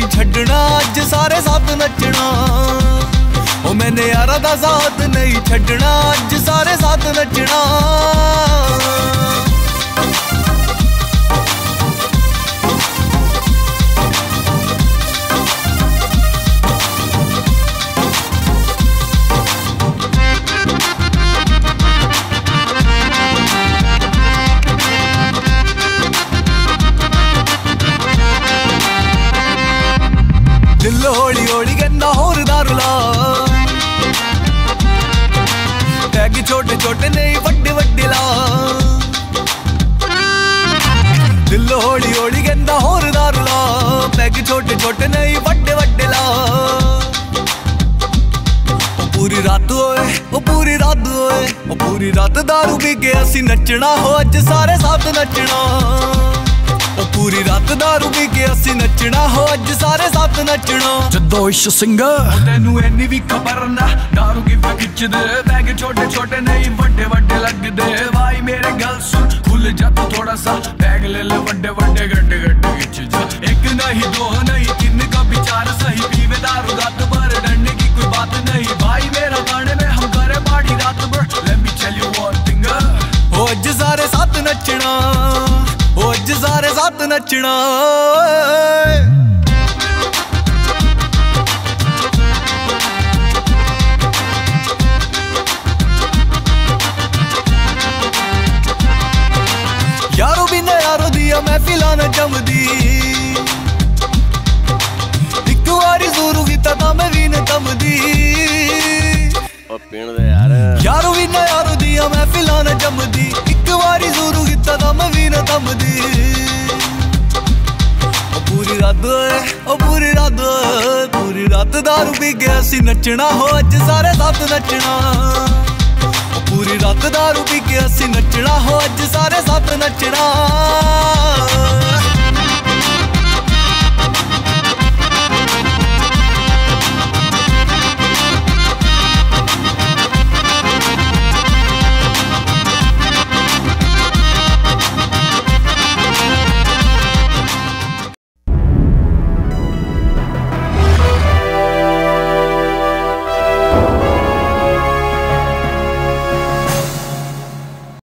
छड्डना, अज सारे साथ नचना। ओ मैंने यारा दा साथ नहीं छड्डना, अज सारे साथ नचना। दिल हौली हौली कहना होर दारू ला, पैग छोटे छोटे नहीं वड्डे वड्डे ला। दिल हौली हौली कहना होर दारू ला, पैग छोटे छोटे नहीं वड्डे वड्डे ला। ओ पूरी रात होए, ओ पूरी रात होए, ओ पूरी रात दारू पी के असी नचना हो, अज सारे साथ नचना। ओ पूरी रात दारू पी के असी नचना हो, अज सारे साथ नचना। जदों इश्क सिंगर तेनू इन्नी भी खबर ना, दारू की खिच दे, पैग छोटे छोटे नहीं वड्डे वड्डे लगदे। भाई मेरे गल सुन, खुल जा तू थोड़ा सा, पैग ले ले वड्डे वड्डे गड्डे गड्डे खिच जा। एक नहीं दो नहीं तीन का विचार सही, पीवे दारू रात भर डरने की कोई बात नहीं। भाई मेरा गाने में हम करे पार्टी रात भर, let me tell you one thing, ओ अज सारे साथ नचना, ओ अज सारे साथ नचना। यारो बिना यारो दिया महफिलां न जमदी, एक बारी ज़रूर कीता तां मैं भी न तमदी। यारो बिना यारो दिया महफिलां न जमदी, एक बारी ज़रूर कीता तां मैं भी न तमदी। ओ पूरी रात होए, ओ पूरी रात होए, पूरी रात दारू पी के असी नचना हो, अज सारे साथ नचना। पूरी रात दारू पी के असी नचना हो, अज सारे साथ नचना।